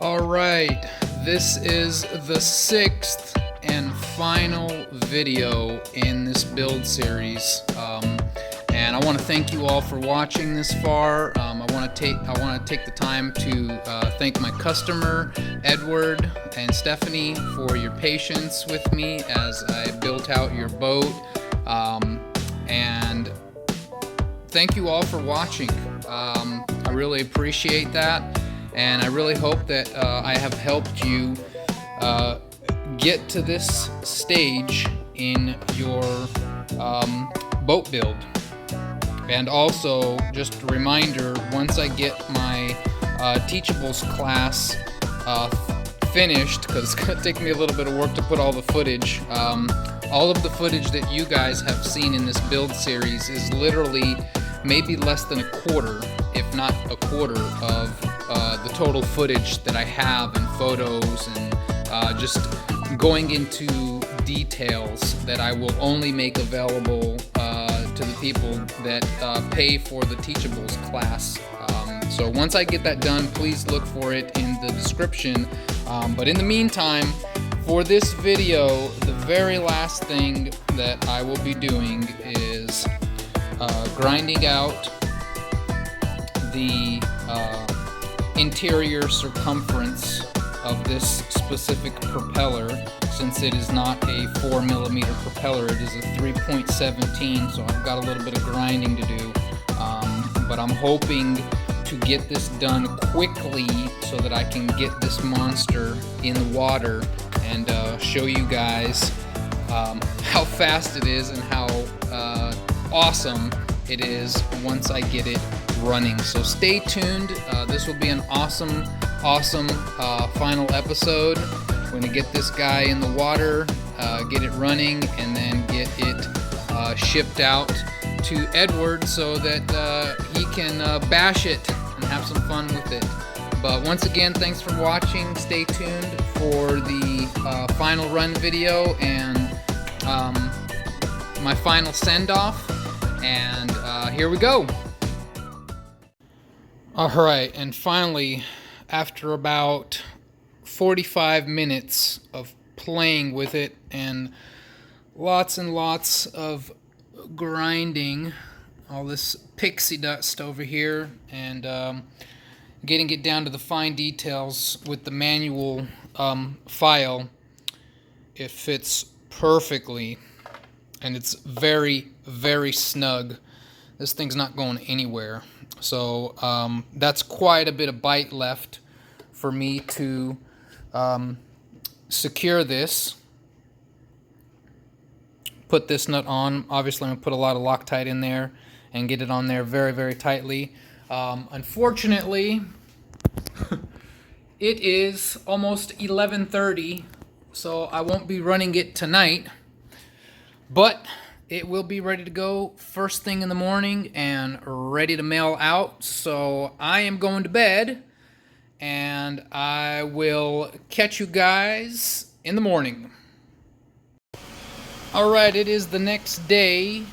Alright, this is the sixth and final video in this build series. And I want to thank you all for watching this far. I want to take the time to thank my customer, Edward and Stephanie, for your patience with me as I built out your boat. And thank you all for watching. I really appreciate that. And I really hope that I have helped you get to this stage in your boat build. And also, just a reminder, once I get my Teachables class finished, because it's going to take me a little bit of work to put all the footage, all of the footage that you guys have seen in this build series is literally maybe less than a quarter, if not a quarter, of the total footage that I have and photos and just going into details that I will only make available to the people that pay for the Teachables class. So once I get that done, please look for it in the description. But in the meantime, for this video, the very last thing that I will be doing is grinding out the interior circumference of this specific propeller. Since it is not a 4mm propeller, it is a 3.17, so I've got a little bit of grinding to do. But I'm hoping to get this done quickly so that I can get this monster in the water and show you guys how fast it is and how awesome it is once I get it running. So stay tuned. This will be an awesome final episode. We're going to get this guy in the water, get it running, and then get it shipped out to Edward so that he can bash it and have some fun with it. But once again, thanks for watching. Stay tuned for the final run video and my final send-off. And here we go. Alright, and finally, after about 45 minutes of playing with it and lots of grinding all this pixie dust over here and getting it down to the fine details with the manual file, it fits perfectly and it's very snug. This thing's not going anywhere. So that's quite a bit of bite left for me to secure this. Put this nut on. Obviously, I'm going to put a lot of Loctite in there and get it on there very tightly. Unfortunately, it is almost 11:30, so I won't be running it tonight. But it will be ready to go first thing in the morning and ready to mail out. So I am going to bed, and I will catch you guys in the morning. Alright, it is the next day,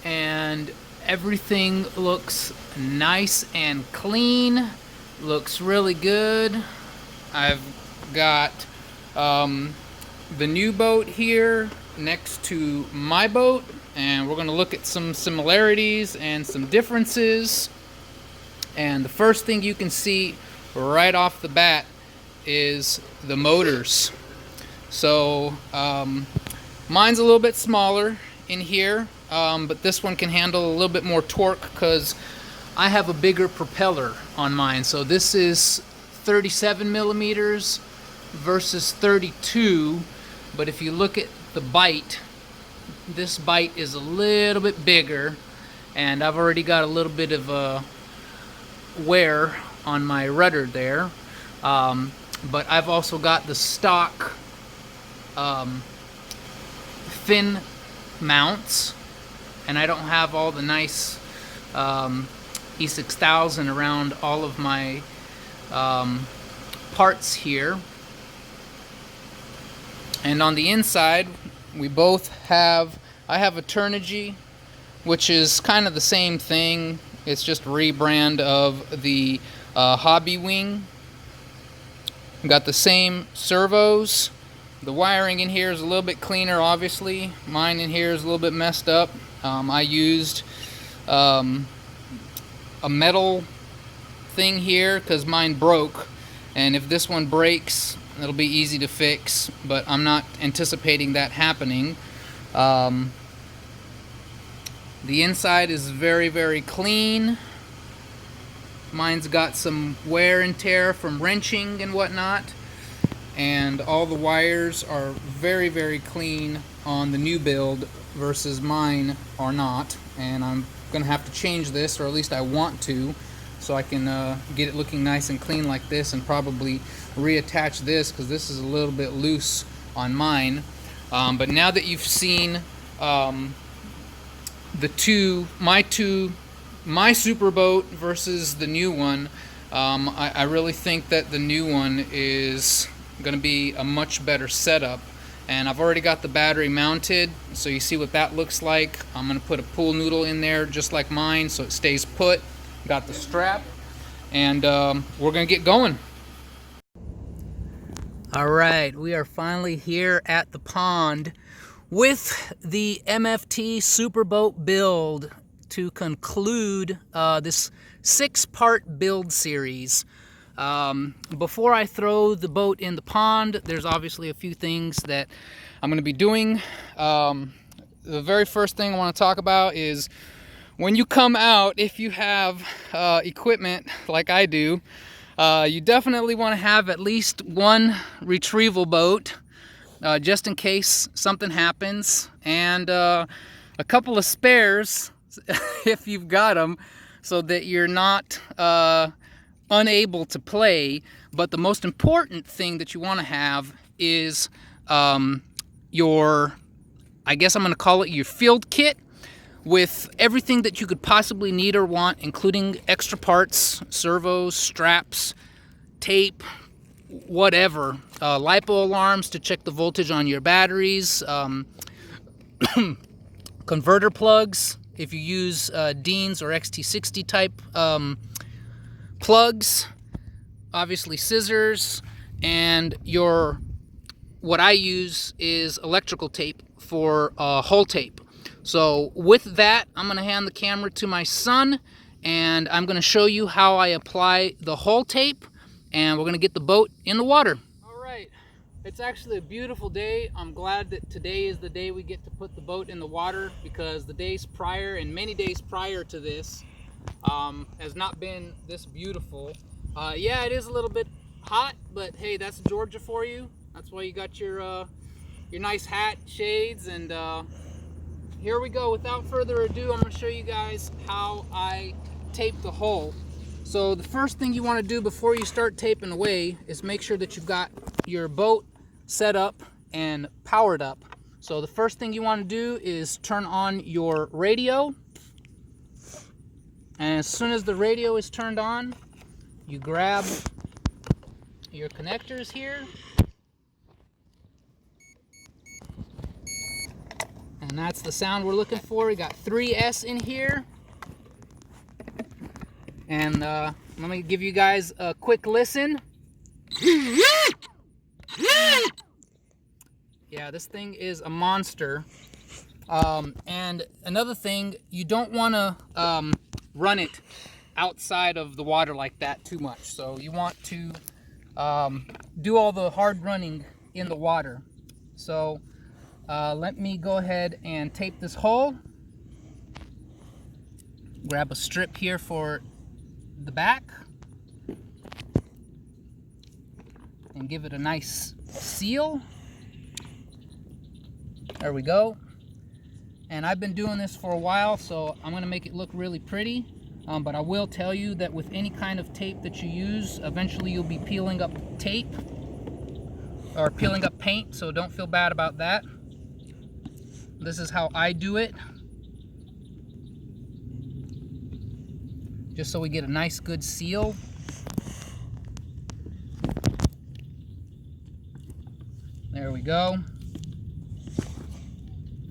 and everything looks nice and clean. Looks really good. I've got the new boat here next to my boat, and we're going to look at some similarities and some differences. And the first thing you can see right off the bat is the motors. So mine's a little bit smaller in here, but this one can handle a little bit more torque because I have a bigger propeller on mine. So this is 37 millimeters versus 32, but if you look at the bite, this bite is a little bit bigger, and I've already got a little bit of a wear on my rudder there, but I've also got the stock fin mounts, and I don't have all the nice E6000 around all of my parts here. And on the inside, we both have, I have a Turnigy, which is kind of the same thing. It's just a rebrand of the Hobby Wing. We've got the same servos. The wiring in here is a little bit cleaner, obviously. Mine in here is a little bit messed up. I used a metal thing here because mine broke, and if this one breaks, it'll be easy to fix, but I'm not anticipating that happening. The inside is very, very clean. Mine's got some wear and tear from wrenching and whatnot, and all the wires are very, very clean on the new build versus mine are not. And I'm gonna have to change this, or at least I want to, so I can get it looking nice and clean like this, and probably reattach this because this is a little bit loose on mine. But now that you've seen my super boat versus the new one, I really think that the new one is going to be a much better setup. And I've already got the battery mounted, so you see what that looks like. I'm going to put a pool noodle in there just like mine so it stays put. Got the strap, and we're going to get going. All right, we are finally here at the pond with the MFT Superboat build to conclude this 6-part build series. Before I throw the boat in the pond, there's obviously a few things that I'm going to be doing. The very first thing I want to talk about is when you come out, if you have equipment like I do, you definitely want to have at least one retrieval boat, just in case something happens, and a couple of spares if you've got them, so that you're not unable to play. But the most important thing that you want to have is your, I guess I'm going to call it your field kit, with everything that you could possibly need or want, including extra parts, servos, straps, tape, whatever, LiPo alarms to check the voltage on your batteries, converter plugs if you use Dean's or XT60 type plugs, obviously scissors, and what I use is electrical tape for hull tape. So with that, I'm going to hand the camera to my son, and I'm going to show you how I apply the hull tape, and we're going to get the boat in the water. All right, it's actually a beautiful day. I'm glad that today is the day we get to put the boat in the water, because the days prior and many days prior to this has not been this beautiful. Yeah, it is a little bit hot, but hey, that's Georgia for you. That's why you got your nice hat, shades, and here we go. Without further ado, I'm going to show you guys how I tape the hull. So the first thing you want to do before you start taping away is make sure that you've got your boat set up and powered up. So the first thing you want to do is turn on your radio. And as soon as the radio is turned on, you grab your connectors here. And that's the sound we're looking for. We got 3S in here. And let me give you guys a quick listen. Yeah, this thing is a monster. And another thing, you don't want to run it outside of the water like that too much. So you want to do all the hard running in the water. So let me go ahead and tape this hull. Grab a strip here for the back and give it a nice seal. There we go. And I've been doing this for a while, so I'm going to make it look really pretty. But I will tell you that with any kind of tape that you use, eventually you'll be peeling up tape or peeling up paint, so don't feel bad about that. This is how I do it, just so we get a nice good seal. There we go.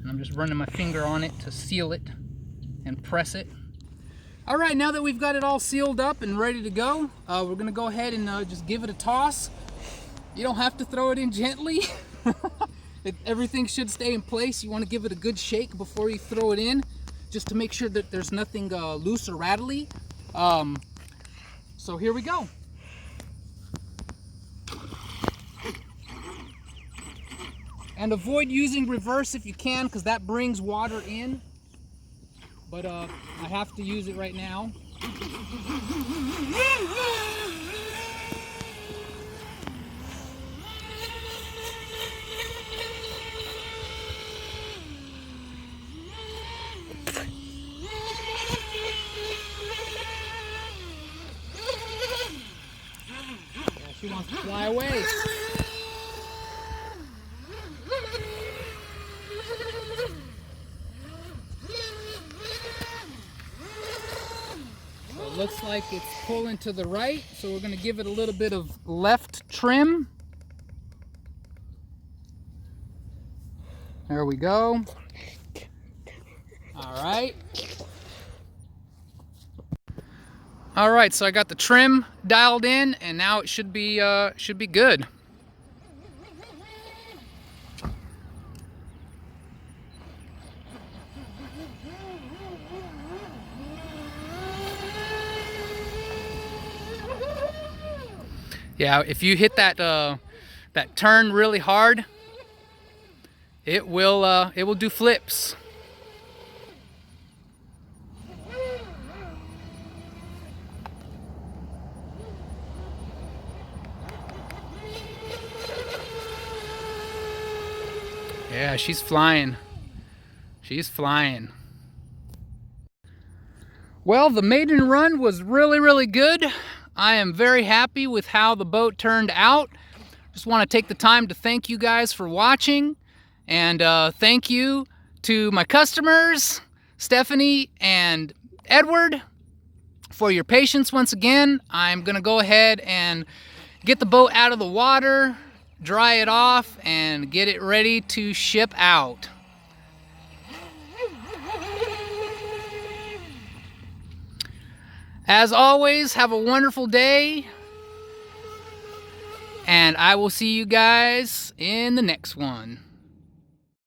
And I'm just running my finger on it to seal it and press it. All right, now that we've got it all sealed up and ready to go, we're gonna go ahead and just give it a toss. You don't have to throw it in gently. Everything should stay in place. You want to give it a good shake before you throw it in, just to make sure that there's nothing loose or rattly. So here we go. And avoid using reverse if you can, because that brings water in. But I have to use it right now. Yeah, she wants to fly away. Looks like it's pulling to the right, so we're going to give it a little bit of left trim. There we go. All right. All right, so I got the trim dialed in, and now it should be good. Yeah, if you hit that that turn really hard, it will do flips. Yeah, she's flying. She's flying. Well, the maiden run was really good. I am very happy with how the boat turned out. Just want to take the time to thank you guys for watching, and thank you to my customers, Stephanie and Edward, for your patience once again. I'm gonna go ahead and get the boat out of the water, dry it off, and get it ready to ship out. As always, have a wonderful day, and I will see you guys in the next one.